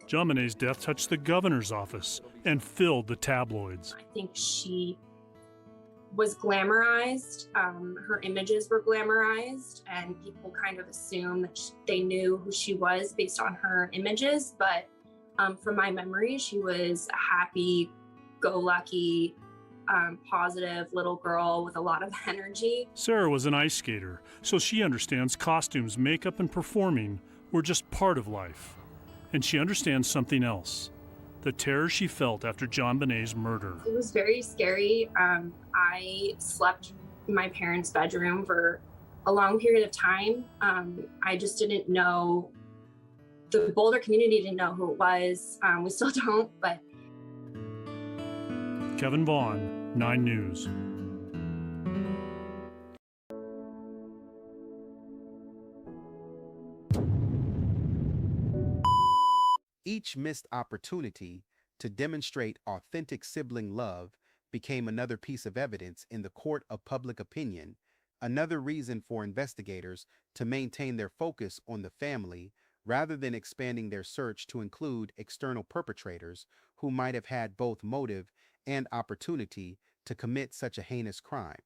JonBenet's death touched the governor's office and filled the tabloids. I think she was glamorized. Her images were glamorized, and people kind of assumed that they knew who she was based on her images. But from my memory, she was a happy-go-lucky, positive little girl with a lot of energy. Sarah was an ice skater, so she understands costumes, makeup, and performing were just part of life. And she understands something else: the terror she felt after JonBenet's murder. It was very scary. I slept in my parents' bedroom for a long period of time. I just didn't know. The Boulder community didn't know who it was. We still don't, but. Kevin Vaughn, 9 News. Each missed opportunity to demonstrate authentic sibling love became another piece of evidence in the court of public opinion, another reason for investigators to maintain their focus on the family rather than expanding their search to include external perpetrators who might have had both motive and opportunity to commit such a heinous crime.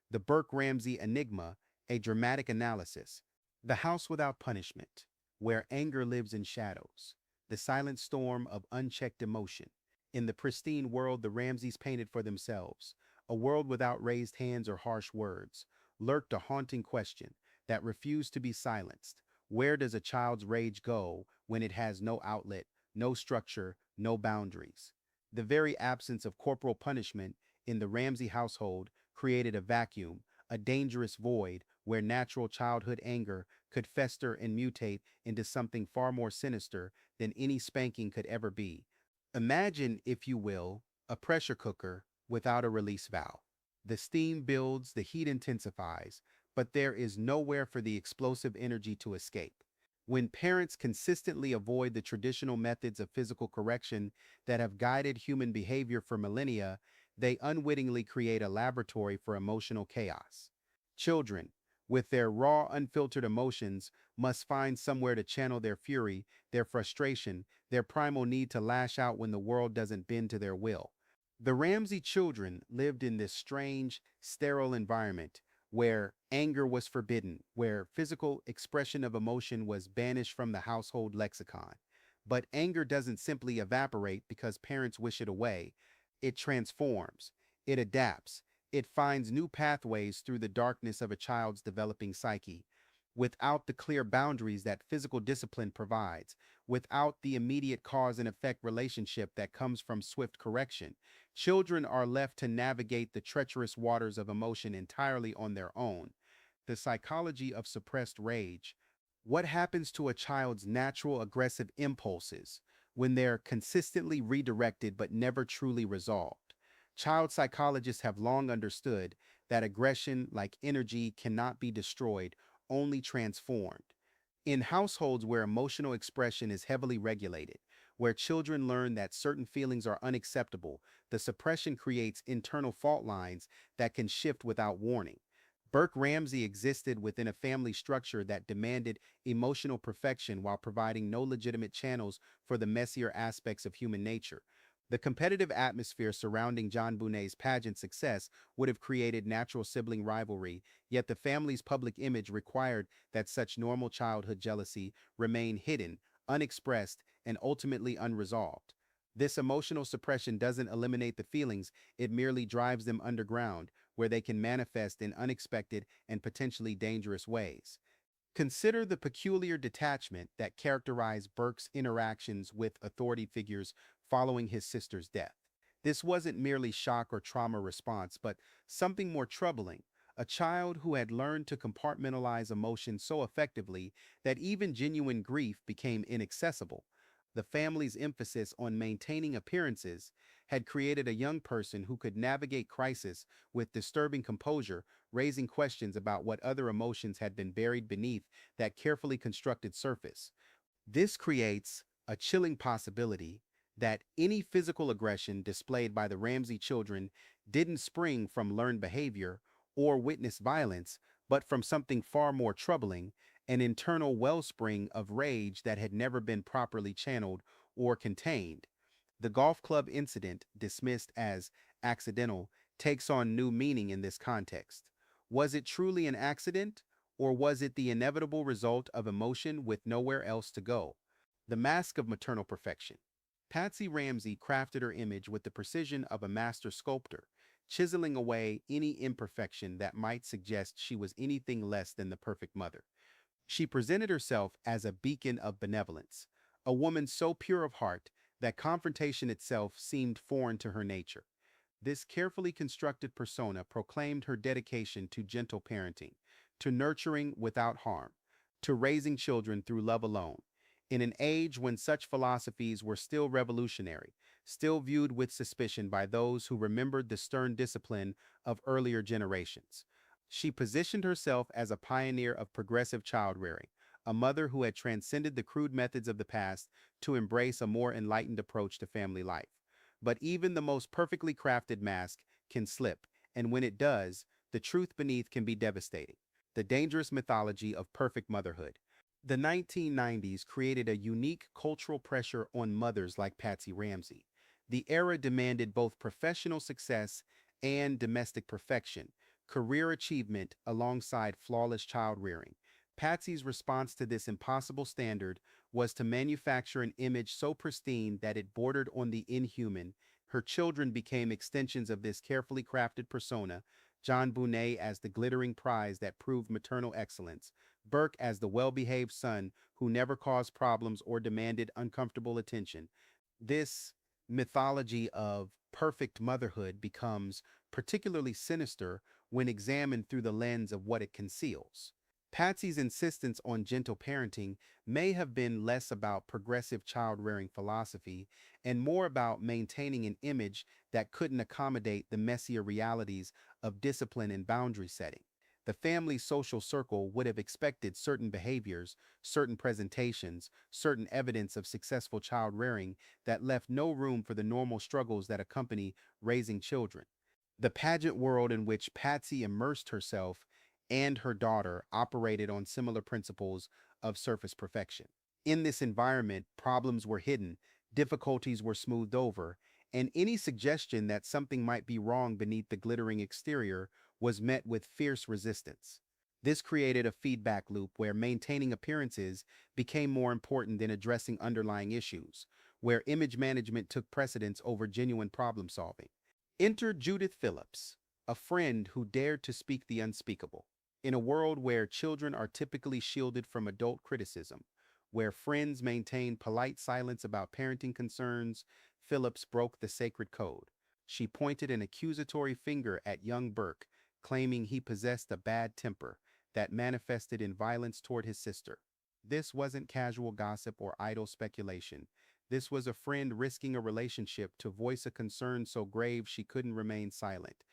The Burke Ramsey Enigma, a dramatic analysis. The House Without Punishment, where anger lives in shadows. The silent storm of unchecked emotion. In the pristine world the Ramseys painted for themselves, a world without raised hands or harsh words, lurked a haunting question that refused to be silenced. Where does a child's rage go when it has no outlet, no structure, no boundaries? The very absence of corporal punishment in the Ramsey household created a vacuum, a dangerous void where natural childhood anger could fester and mutate into something far more sinister than any spanking could ever be. Imagine, if you will, a pressure cooker without a release valve. The steam builds, the heat intensifies, but there is nowhere for the explosive energy to escape. When parents consistently avoid the traditional methods of physical correction that have guided human behavior for millennia, they unwittingly create a laboratory for emotional chaos. Children, with their raw, unfiltered emotions, must find somewhere to channel their fury, their frustration, their primal need to lash out when the world doesn't bend to their will. The Ramsey children lived in this strange, sterile environment where anger was forbidden, where physical expression of emotion was banished from the household lexicon. But anger doesn't simply evaporate because parents wish it away. It transforms, it adapts, it finds new pathways through the darkness of a child's developing psyche. Without the clear boundaries that physical discipline provides, without the immediate cause and effect relationship that comes from swift correction, children are left to navigate the treacherous waters of emotion entirely on their own. The psychology of suppressed rage. What happens to a child's natural aggressive impulses when they're consistently redirected but never truly resolved? Child psychologists have long understood that aggression, like energy, cannot be destroyed, only transformed. In households where emotional expression is heavily regulated, where children learn that certain feelings are unacceptable, the suppression creates internal fault lines that can shift without warning. Burke Ramsey existed within a family structure that demanded emotional perfection while providing no legitimate channels for the messier aspects of human nature. The competitive atmosphere surrounding JonBenet's pageant success would have created natural sibling rivalry, yet the family's public image required that such normal childhood jealousy remain hidden, unexpressed, and ultimately unresolved. This emotional suppression doesn't eliminate the feelings, it merely drives them underground, where they can manifest in unexpected and potentially dangerous ways. Consider the peculiar detachment that characterized Burke's interactions with authority figures following his sister's death. This wasn't merely shock or trauma response, but something more troubling, a child who had learned to compartmentalize emotion so effectively that even genuine grief became inaccessible. The family's emphasis on maintaining appearances had created a young person who could navigate crisis with disturbing composure, raising questions about what other emotions had been buried beneath that carefully constructed surface. This creates a chilling possibility that any physical aggression displayed by the Ramsey children didn't spring from learned behavior or witnessed violence, but from something far more troubling, an internal wellspring of rage that had never been properly channeled or contained. The golf club incident, dismissed as accidental, takes on new meaning in this context. Was it truly an accident, or was it the inevitable result of emotion with nowhere else to go? The mask of maternal perfection. Patsy Ramsey crafted her image with the precision of a master sculptor, chiseling away any imperfection that might suggest she was anything less than the perfect mother. She presented herself as a beacon of benevolence, a woman so pure of heart that confrontation itself seemed foreign to her nature. This carefully constructed persona proclaimed her dedication to gentle parenting, to nurturing without harm, to raising children through love alone. In an age when such philosophies were still revolutionary, still viewed with suspicion by those who remembered the stern discipline of earlier generations. She positioned herself as a pioneer of progressive child rearing, a mother who had transcended the crude methods of the past to embrace a more enlightened approach to family life. But even the most perfectly crafted mask can slip, and when it does, the truth beneath can be devastating. The dangerous mythology of perfect motherhood. The 1990s created a unique cultural pressure on mothers like Patsy Ramsey. The era demanded both professional success and domestic perfection, career achievement alongside flawless child rearing. Patsy's response to this impossible standard was to manufacture an image so pristine that it bordered on the inhuman. Her children became extensions of this carefully crafted persona, JonBenet as the glittering prize that proved maternal excellence, Burke as the well-behaved son who never caused problems or demanded uncomfortable attention. This mythology of perfect motherhood becomes particularly sinister when examined through the lens of what it conceals. Patsy's insistence on gentle parenting may have been less about progressive child-rearing philosophy and more about maintaining an image that couldn't accommodate the messier realities of discipline and boundary setting. The family's social circle would have expected certain behaviors, certain presentations, certain evidence of successful child rearing that left no room for the normal struggles that accompany raising children. The pageant world in which Patsy immersed herself and her daughter operated on similar principles of surface perfection. In this environment, problems were hidden, difficulties were smoothed over, and any suggestion that something might be wrong beneath the glittering exterior was met with fierce resistance. This created a feedback loop where maintaining appearances became more important than addressing underlying issues, where image management took precedence over genuine problem solving. Enter Judith Phillips, a friend who dared to speak the unspeakable. In a world where children are typically shielded from adult criticism, where friends maintain polite silence about parenting concerns, Phillips broke the sacred code. She pointed an accusatory finger at young Burke, claiming he possessed a bad temper that manifested in violence toward his sister. This wasn't casual gossip or idle speculation. This was a friend risking a relationship to voice a concern so grave she couldn't remain silent.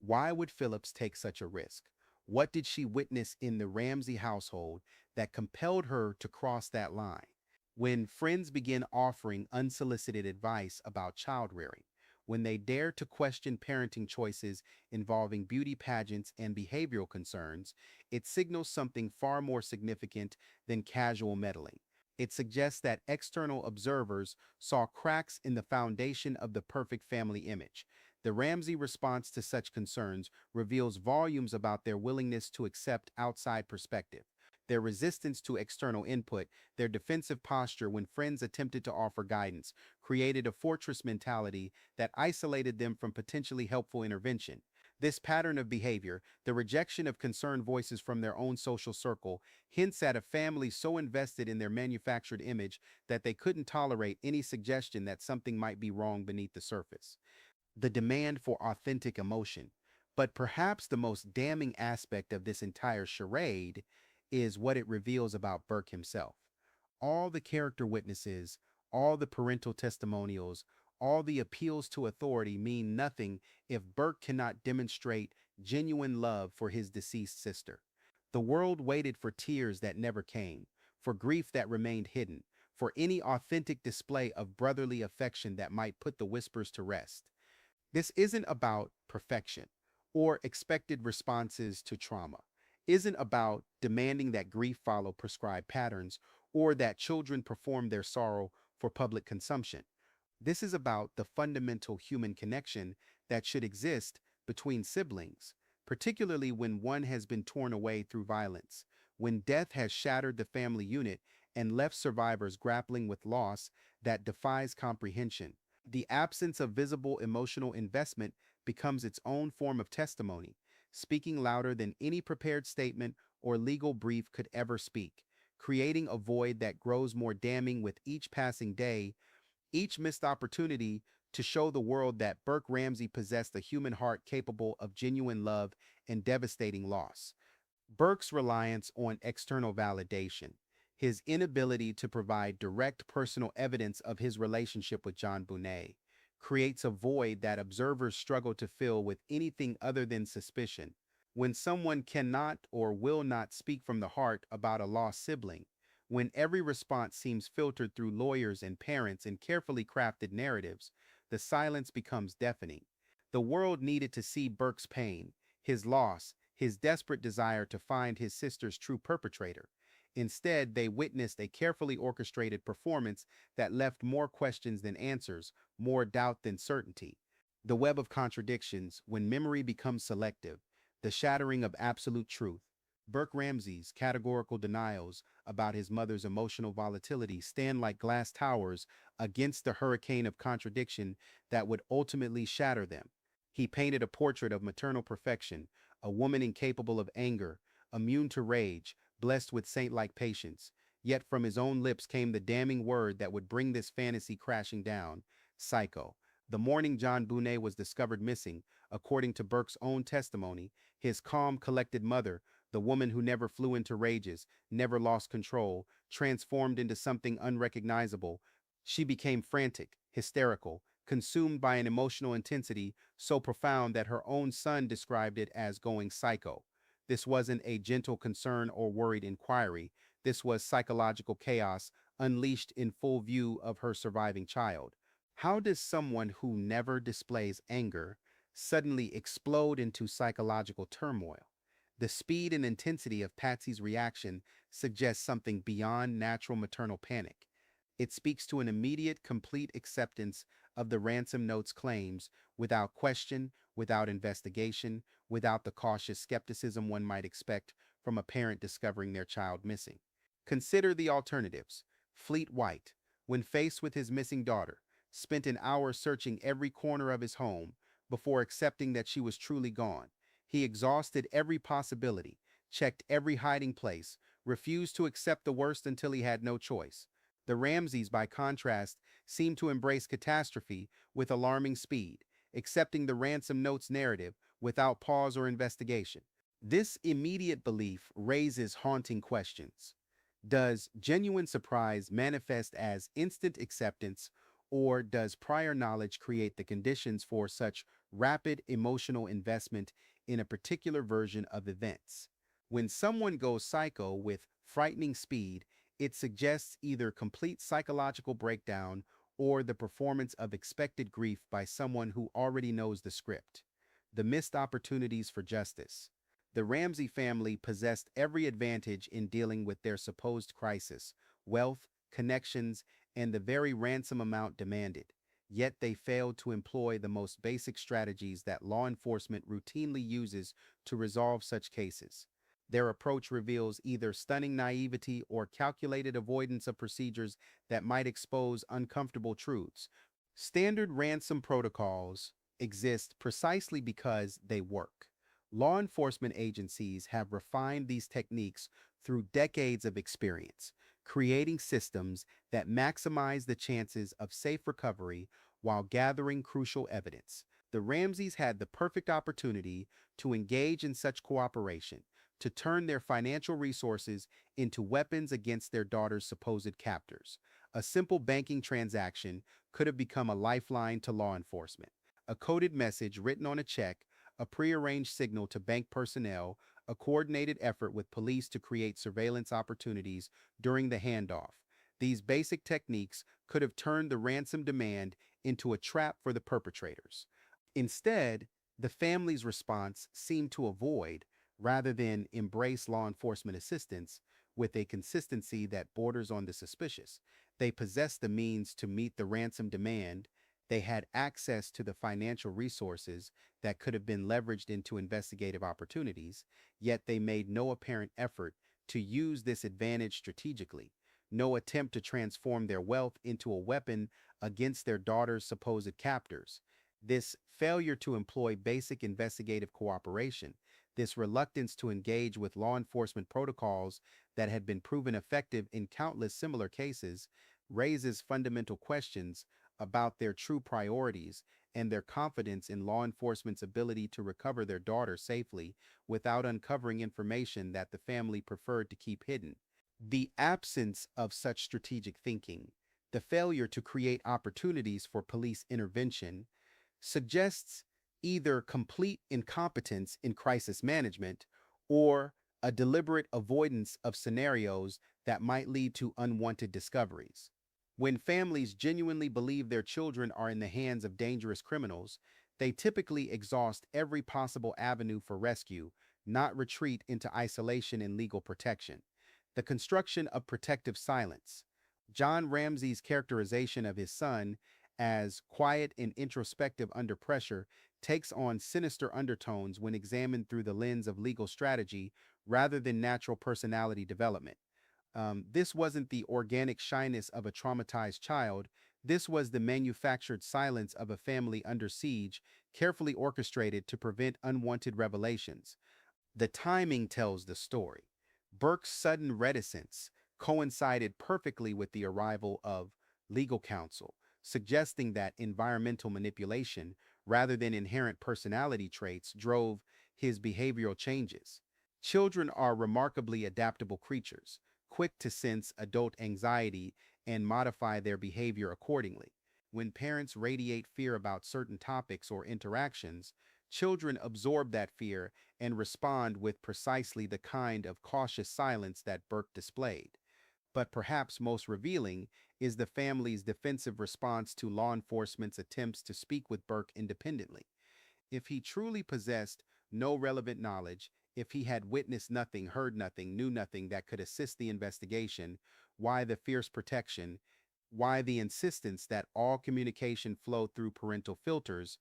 Why would Phillips take such a risk? What did she witness in the Ramsey household that compelled her to cross that line? When friends begin offering unsolicited advice about child rearing, when they dare to question parenting choices involving beauty pageants and behavioral concerns, it signals something far more significant than casual meddling. It suggests that external observers saw cracks in the foundation of the perfect family image. The Ramsey response to such concerns reveals volumes about their willingness to accept outside perspective, their resistance to external input, their defensive posture when friends attempted to offer guidance, created a fortress mentality that isolated them from potentially helpful intervention. This pattern of behavior, the rejection of concerned voices from their own social circle, hints at a family so invested in their manufactured image that they couldn't tolerate any suggestion that something might be wrong beneath the surface. The demand for authentic emotion. But perhaps the most damning aspect of this entire charade is what it reveals about Burke himself. All the character witnesses, all the parental testimonials, all the appeals to authority mean nothing if Burke cannot demonstrate genuine love for his deceased sister. The world waited for tears that never came, for grief that remained hidden, for any authentic display of brotherly affection that might put the whispers to rest. This isn't about perfection or expected responses to trauma, isn't about demanding that grief follow prescribed patterns or that children perform their sorrow for public consumption. This is about the fundamental human connection that should exist between siblings, particularly when one has been torn away through violence, when death has shattered the family unit and left survivors grappling with loss that defies comprehension. The absence of visible emotional investment becomes its own form of testimony, speaking louder than any prepared statement or legal brief could ever speak, creating a void that grows more damning with each passing day, each missed opportunity to show the world that Burke Ramsey possessed a human heart capable of genuine love and devastating loss. Burke's reliance on external validation, his inability to provide direct personal evidence of his relationship with JonBenet, creates a void that observers struggle to fill with anything other than suspicion. When someone cannot or will not speak from the heart about a lost sibling, when every response seems filtered through lawyers and parents and carefully crafted narratives, the silence becomes deafening. The world needed to see Burke's pain, his loss, his desperate desire to find his sister's true perpetrator. Instead, they witnessed a carefully orchestrated performance that left more questions than answers, more doubt than certainty. The web of contradictions, when memory becomes selective, the shattering of absolute truth. Burke Ramsey's categorical denials about his mother's emotional volatility stand like glass towers against the hurricane of contradiction that would ultimately shatter them. He painted a portrait of maternal perfection, a woman incapable of anger, immune to rage, blessed with saint-like patience. Yet from his own lips came the damning word that would bring this fantasy crashing down: psycho. The morning JonBenet was discovered missing, according to Burke's own testimony, his calm, collected mother, the woman who never flew into rages, never lost control, transformed into something unrecognizable. She became frantic, hysterical, consumed by an emotional intensity so profound that her own son described it as going psycho. This wasn't a gentle concern or worried inquiry. This was psychological chaos unleashed in full view of her surviving child. How does someone who never displays anger suddenly explode into psychological turmoil? The speed and intensity of Patsy's reaction suggests something beyond natural maternal panic. It speaks to an immediate, complete acceptance of the ransom note's claims without question, without investigation, without the cautious skepticism one might expect from a parent discovering their child missing. Consider the alternatives. Fleet White, when faced with his missing daughter, spent an hour searching every corner of his home before accepting that she was truly gone. He exhausted every possibility, checked every hiding place, refused to accept the worst until he had no choice. The Ramseys, by contrast, seemed to embrace catastrophe with alarming speed, accepting the ransom note's narrative without pause or investigation. This immediate belief raises haunting questions. Does genuine surprise manifest as instant acceptance, or does prior knowledge create the conditions for such rapid emotional investment in a particular version of events? When someone goes psycho with frightening speed, it suggests either complete psychological breakdown or the performance of expected grief by someone who already knows the script. The missed opportunities for justice. The Ramsey family possessed every advantage in dealing with their supposed crisis: wealth, connections, and the very ransom amount demanded. Yet they failed to employ the most basic strategies that law enforcement routinely uses to resolve such cases. Their approach reveals either stunning naivety or calculated avoidance of procedures that might expose uncomfortable truths. Standard ransom protocols exist precisely because they work. Law enforcement agencies have refined these techniques through decades of experience, creating systems that maximize the chances of safe recovery while gathering crucial evidence. The Ramseys had the perfect opportunity to engage in such cooperation, to turn their financial resources into weapons against their daughter's supposed captors. A simple banking transaction could have become a lifeline to law enforcement. A coded message written on a check, a prearranged signal to bank personnel, a coordinated effort with police to create surveillance opportunities during the handoff. These basic techniques could have turned the ransom demand into a trap for the perpetrators. Instead, the family's response seemed to avoid, rather than embrace, law enforcement assistance with a consistency that borders on the suspicious. They possessed the means to meet the ransom demand. They had access to the financial resources that could have been leveraged into investigative opportunities, yet they made no apparent effort to use this advantage strategically, no attempt to transform their wealth into a weapon against their daughter's supposed captors. This failure to employ basic investigative cooperation, this reluctance to engage with law enforcement protocols that had been proven effective in countless similar cases, raises fundamental questions about their true priorities and their confidence in law enforcement's ability to recover their daughter safely without uncovering information that the family preferred to keep hidden. The absence of such strategic thinking, the failure to create opportunities for police intervention, suggests either complete incompetence in crisis management or a deliberate avoidance of scenarios that might lead to unwanted discoveries. When families genuinely believe their children are in the hands of dangerous criminals, they typically exhaust every possible avenue for rescue, not retreat into isolation and legal protection. The construction of protective silence. John Ramsey's characterization of his son as quiet and introspective under pressure takes on sinister undertones when examined through the lens of legal strategy rather than natural personality development. This wasn't the organic shyness of a traumatized child. This was the manufactured silence of a family under siege, carefully orchestrated to prevent unwanted revelations. The timing tells the story. Burke's sudden reticence coincided perfectly with the arrival of legal counsel, suggesting that environmental manipulation, rather than inherent personality traits, drove his behavioral changes. Children are remarkably adaptable creatures, quick to sense adult anxiety and modify their behavior accordingly. When parents radiate fear about certain topics or interactions, children absorb that fear and respond with precisely the kind of cautious silence that Burke displayed. But perhaps most revealing is the family's defensive response to law enforcement's attempts to speak with Burke independently. If he truly possessed no relevant knowledge, if he had witnessed nothing, heard nothing, knew nothing that could assist the investigation, why the fierce protection? Why the insistence that all communication flow through parental filters?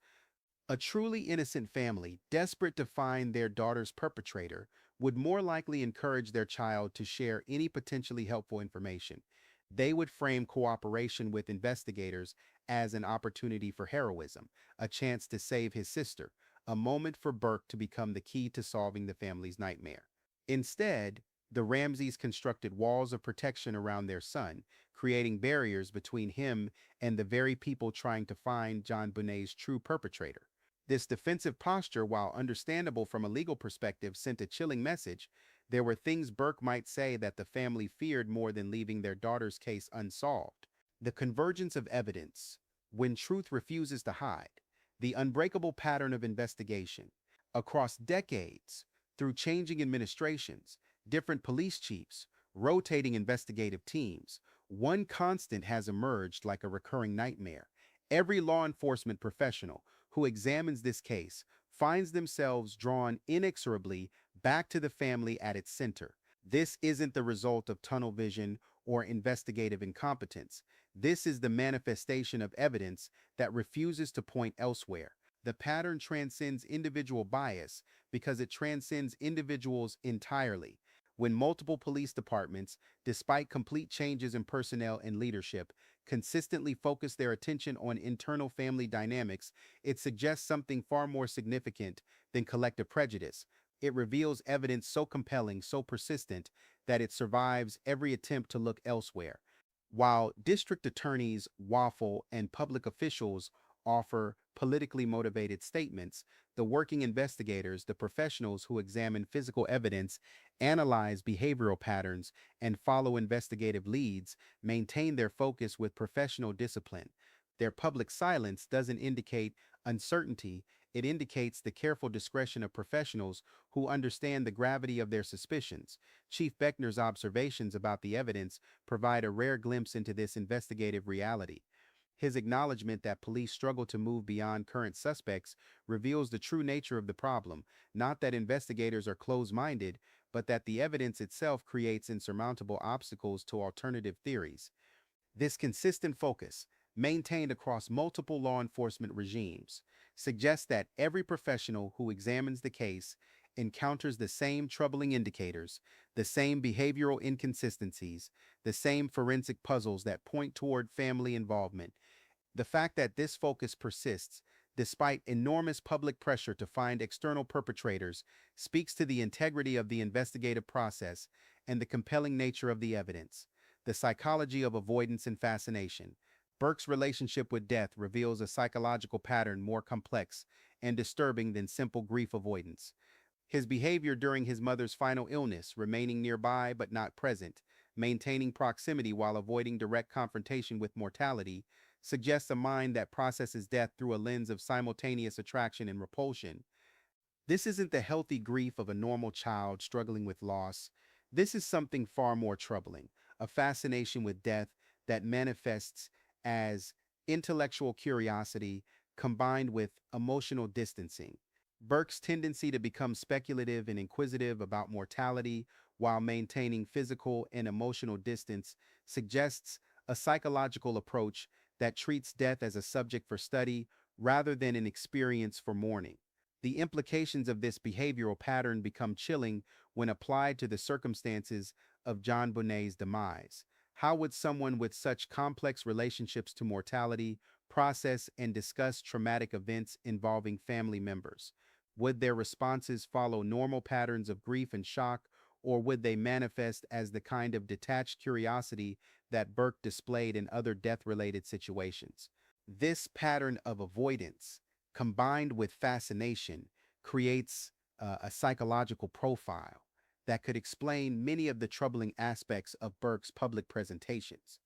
A truly innocent family, desperate to find their daughter's perpetrator, would more likely encourage their child to share any potentially helpful information. They would frame cooperation with investigators as an opportunity for heroism, a chance to save his sister, a moment for Burke to become the key to solving the family's nightmare. Instead, the Ramseys constructed walls of protection around their son, creating barriers between him and the very people trying to find JonBenet's true perpetrator. This defensive posture, while understandable from a legal perspective, sent a chilling message. There were things Burke might say that the family feared more than leaving their daughter's case unsolved. The convergence of evidence, when truth refuses to hide, the unbreakable pattern of investigation. Across decades, through changing administrations, different police chiefs, rotating investigative teams, one constant has emerged like a recurring nightmare. Every law enforcement professional who examines this case finds themselves drawn inexorably back to the family at its center. This isn't the result of tunnel vision or investigative incompetence. This is the manifestation of evidence that refuses to point elsewhere. The pattern transcends individual bias because it transcends individuals entirely. When multiple police departments, despite complete changes in personnel and leadership, consistently focus their attention on internal family dynamics, it suggests something far more significant than collective prejudice. It reveals evidence so compelling, so persistent, that it survives every attempt to look elsewhere. While district attorneys waffle and public officials offer politically motivated statements, the working investigators, the professionals who examine physical evidence, analyze behavioral patterns, and follow investigative leads, maintain their focus with professional discipline. Their public silence doesn't indicate uncertainty, it indicates the careful discretion of professionals who understand the gravity of their suspicions. Chief Beckner's observations about the evidence provide a rare glimpse into this investigative reality. His acknowledgement that police struggle to move beyond current suspects reveals the true nature of the problem, not that investigators are closed-minded, but that the evidence itself creates insurmountable obstacles to alternative theories. This consistent focus, maintained across multiple law enforcement regimes, suggests that every professional who examines the case encounters the same troubling indicators, the same behavioral inconsistencies, the same forensic puzzles that point toward family involvement. The fact that this focus persists, despite enormous public pressure to find external perpetrators, speaks to the integrity of the investigative process and the compelling nature of the evidence. The psychology of avoidance and fascination. Burke's relationship with death reveals a psychological pattern more complex and disturbing than simple grief avoidance. His behavior during his mother's final illness, remaining nearby but not present, maintaining proximity while avoiding direct confrontation with mortality, suggests a mind that processes death through a lens of simultaneous attraction and repulsion. This isn't the healthy grief of a normal child struggling with loss. This is something far more troubling, a fascination with death that manifests as intellectual curiosity combined with emotional distancing. Burke's tendency to become speculative and inquisitive about mortality while maintaining physical and emotional distance suggests a psychological approach that treats death as a subject for study rather than an experience for mourning. The implications of this behavioral pattern become chilling when applied to the circumstances of JonBenet's demise. How would someone with such complex relationships to mortality process and discuss traumatic events involving family members? Would their responses follow normal patterns of grief and shock, or would they manifest as the kind of detached curiosity that Burke displayed in other death-related situations? This pattern of avoidance, combined with fascination, creates a psychological profile that could explain many of the troubling aspects of Burke's public presentations.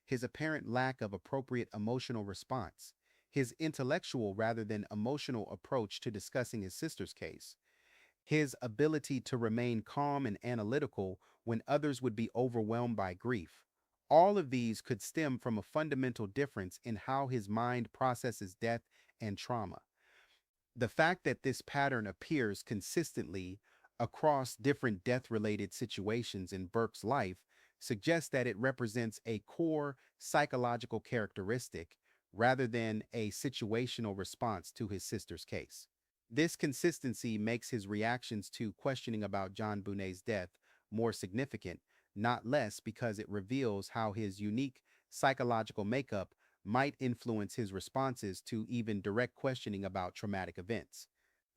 His apparent lack of appropriate emotional response, his intellectual rather than emotional approach to discussing his sister's case, his ability to remain calm and analytical when others would be overwhelmed by grief. All of these could stem from a fundamental difference in how his mind processes death and trauma. The fact that this pattern appears consistently across different death-related situations in Burke's life suggests that it represents a core psychological characteristic rather than a situational response to his sister's case. This consistency makes his reactions to questioning about JonBenet's death more significant, not less, because it reveals how his unique psychological makeup might influence his responses to even direct questioning about traumatic events.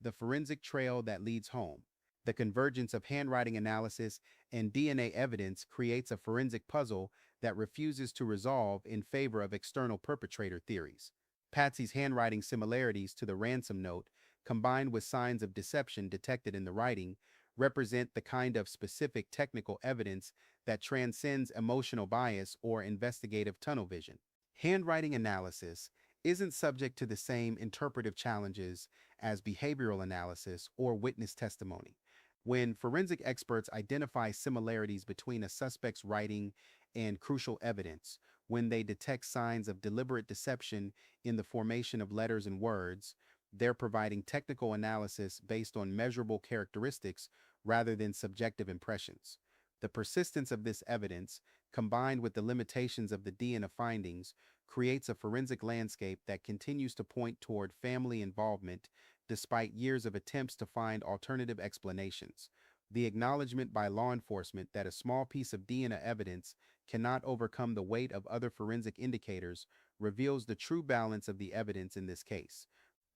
The forensic trail that leads home. The convergence of handwriting analysis and DNA evidence creates a forensic puzzle that refuses to resolve in favor of external perpetrator theories. Patsy's handwriting similarities to the ransom note, combined with signs of deception detected in the writing, represent the kind of specific technical evidence that transcends emotional bias or investigative tunnel vision. Handwriting analysis isn't subject to the same interpretive challenges as behavioral analysis or witness testimony. When forensic experts identify similarities between a suspect's writing and crucial evidence, when they detect signs of deliberate deception in the formation of letters and words, they're providing technical analysis based on measurable characteristics rather than subjective impressions. The persistence of this evidence, combined with the limitations of the DNA findings, creates a forensic landscape that continues to point toward family involvement despite years of attempts to find alternative explanations. The acknowledgement by law enforcement that a small piece of DNA evidence cannot overcome the weight of other forensic indicators reveals the true balance of the evidence in this case.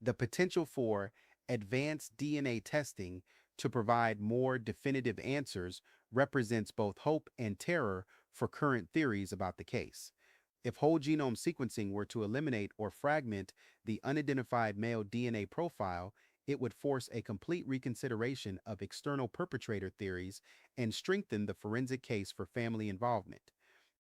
The potential for advanced DNA testing to provide more definitive answers represents both hope and terror for current theories about the case. If whole genome sequencing were to eliminate or fragment the unidentified male DNA profile, it would force a complete reconsideration of external perpetrator theories and strengthen the forensic case for family involvement.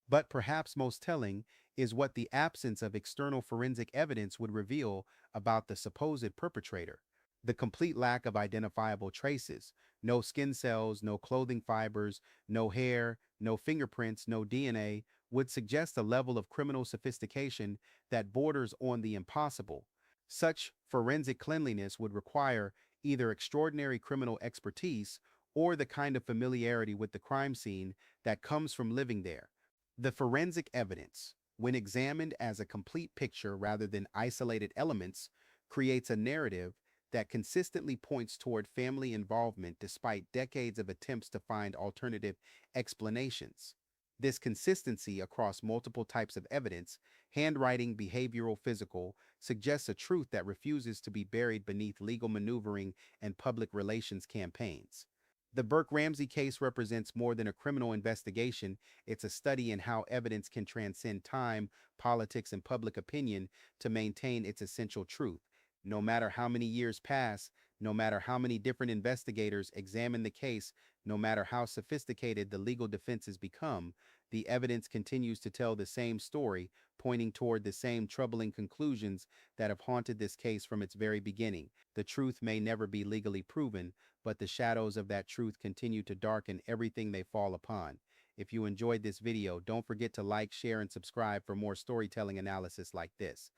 But perhaps most telling is what the absence of external forensic evidence would reveal about the supposed perpetrator. The complete lack of identifiable traces, no skin cells, no clothing fibers, no hair, no fingerprints, no DNA, would suggest a level of criminal sophistication that borders on the impossible. Such forensic cleanliness would require either extraordinary criminal expertise or the kind of familiarity with the crime scene that comes from living there. The forensic evidence, when examined as a complete picture rather than isolated elements, creates a narrative that consistently points toward family involvement despite decades of attempts to find alternative explanations. This consistency across multiple types of evidence, handwriting, behavioral, physical, suggests a truth that refuses to be buried beneath legal maneuvering and public relations campaigns. The Burke-Ramsey case represents more than a criminal investigation. It's a study in how evidence can transcend time, politics, and public opinion to maintain its essential truth. No matter how many years pass, no matter how many different investigators examine the case, no matter how sophisticated the legal defenses become, the evidence continues to tell the same story, pointing toward the same troubling conclusions that have haunted this case from its very beginning. The truth may never be legally proven, but the shadows of that truth continue to darken everything they fall upon. If you enjoyed this video, don't forget to like, share, and subscribe for more storytelling analysis like this.